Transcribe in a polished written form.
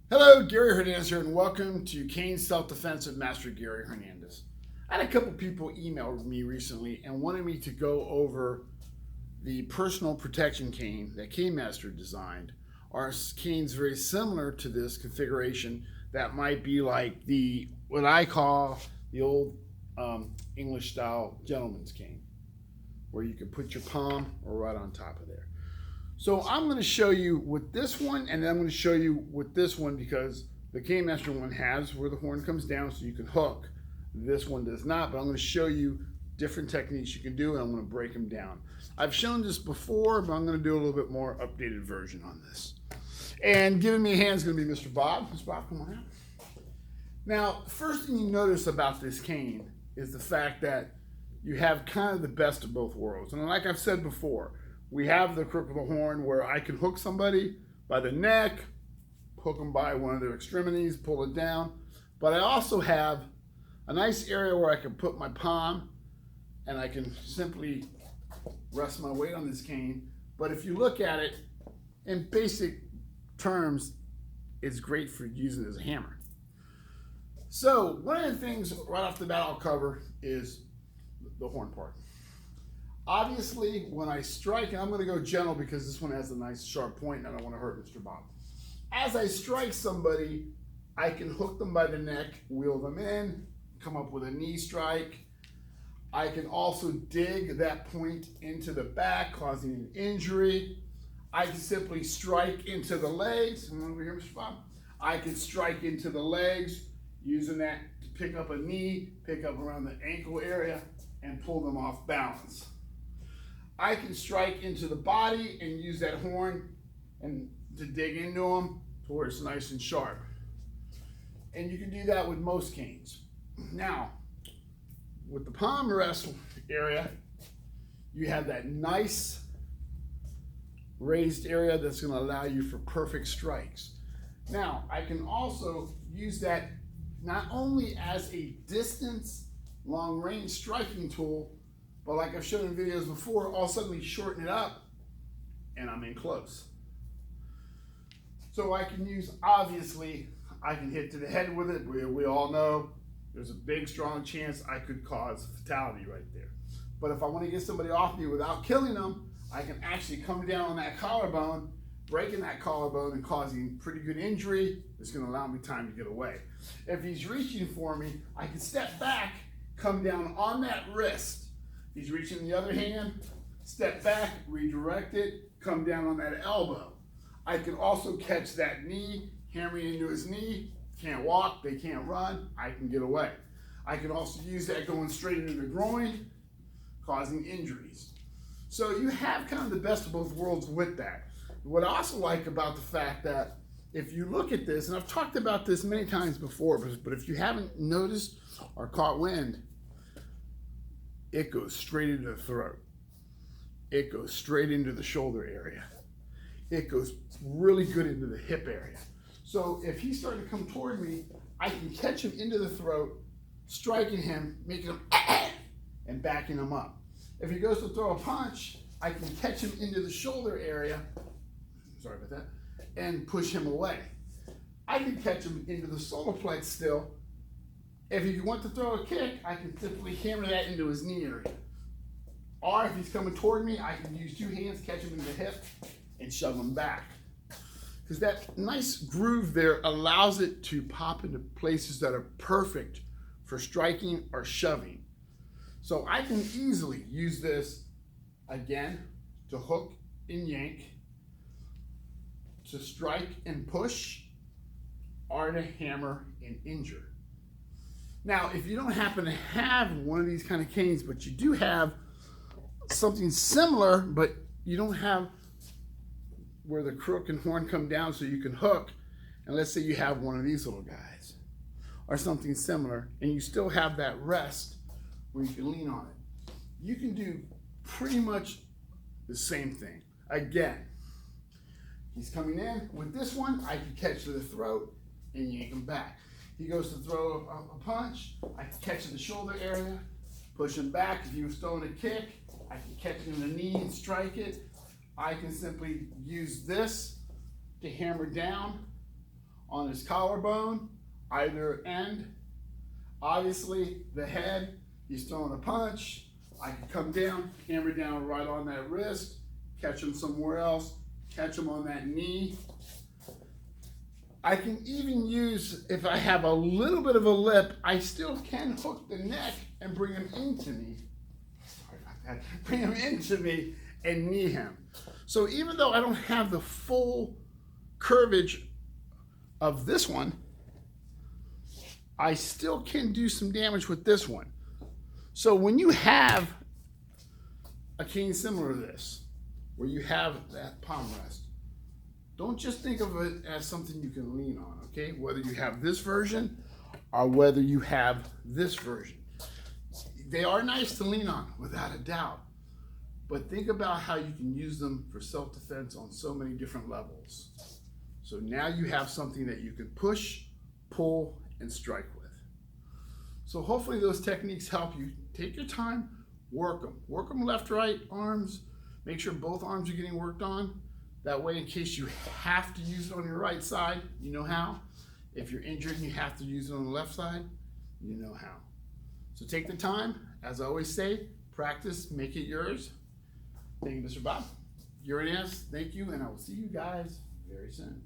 Hello, Gary Hernandez here, and welcome to Cane Self-Defense with Master Gary Hernandez. I had a couple people email me recently and wanted me to go over the personal protection cane that Canemaster designed. Our canes very similar to this configuration that might be like what I call the old English style gentleman's cane, where you can put your palm or right on top of there. So I'm going to show you with this one, and then I'm going to show you with this one because the Canemaster one has where the horn comes down so you can hook. This one does not, but I'm going to show you different techniques you can do, and I'm going to break them down. I've shown this before, but I'm going to do a little bit more updated version on this. And giving me a hand is going to be Mr. Bob. Mr. Bob, come on out. Now, the first thing you notice about this cane is the fact that you have kind of the best of both worlds. And like I've said before, we have the crook of the horn where I can hook somebody by the neck, hook them by one of their extremities, pull it down. But I also have a nice area where I can put my palm and I can simply rest my weight on this cane. But if you look at it in basic terms, it's great for using it as a hammer. So one of the things right off the bat I'll cover is the horn part. Obviously, when I strike, and I'm going to go gentle because this one has a nice sharp point and I don't want to hurt Mr. Bob. As I strike somebody, I can hook them by the neck, wheel them in, come up with a knee strike. I can also dig that point into the back, causing an injury. I can simply strike into the legs. Come over here, Mr. Bob. I can strike into the legs, using that to pick up a knee, pick up around the ankle area, and pull them off balance. I can strike into the body and use that horn and to dig into them to where it's nice and sharp. And you can do that with most canes. Now, with the palm rest area, you have that nice raised area that's going to allow you for perfect strikes. Now, I can also use that not only as a distance, long-range striking tool, but like I've shown in videos before, I'll suddenly shorten it up and I'm in close. So I can use, obviously, I can hit to the head with it. We all know there's a big, strong chance I could cause fatality right there. But if I want to get somebody off me without killing them, I can actually come down on that collarbone, breaking that collarbone and causing pretty good injury. It's going to allow me time to get away. If he's reaching for me, I can step back, come down on that wrist. He's reaching the other hand, step back, redirect it, come down on that elbow. I can also catch that knee, hammer into his knee. Can't walk, they can't run, I can get away. I can also use that going straight into the groin, causing injuries. So you have kind of the best of both worlds with that. What I also like about the fact that if you look at this, and I've talked about this many times before, but if you haven't noticed or caught wind, it goes straight into the throat. It goes straight into the shoulder area. It goes really good into the hip area. So if he's starting to come toward me, I can catch him into the throat, striking him, making him and backing him up. If he goes to throw a punch, I can catch him into the shoulder area, sorry about that, and push him away. I can catch him into the solar plexus still. If he wants to throw a kick, I can simply hammer that into his knee area. Or if he's coming toward me, I can use two hands, catch him in the hip, and shove him back. Because that nice groove there allows it to pop into places that are perfect for striking or shoving. So I can easily use this, again, to hook and yank, to strike and push, or to hammer and injure. Now, if you don't happen to have one of these kind of canes, but you do have something similar, but you don't have where the crook and horn come down so you can hook, and let's say you have one of these little guys, or something similar, and you still have that rest where you can lean on it, you can do pretty much the same thing. Again, he's coming in. With this one, I can catch to the throat and yank him back. He goes to throw a punch, I can catch in the shoulder area, push him back. If he was throwing a kick, I can catch him in the knee and strike it. I can simply use this to hammer down, on his collarbone, either end. Obviously, the head, he's throwing a punch. I can come down, hammer down right on that wrist, catch him somewhere else, catch him on that knee. I can even use, if I have a little bit of a lip, I still can hook the neck and bring him into me. Sorry about that. Bring him into me and knee him. So even though I don't have the full curvage of this one, I still can do some damage with this one. So when you have a cane similar to this, where you have that palm rest, don't just think of it as something you can lean on, okay? Whether you have this version or whether you have this version. They are nice to lean on, without a doubt. But think about how you can use them for self-defense on so many different levels. So now you have something that you can push, pull, and strike with. So hopefully those techniques help you. Take your time, work them. Work them left, right, arms. Make sure both arms are getting worked on. That way, in case you have to use it on your right side, you know how. If you're injured and you have to use it on the left side, you know how. So take the time. As I always say, practice, make it yours. Thank you, Mr. Bob. Gary Hernandez, thank you, and I will see you guys very soon.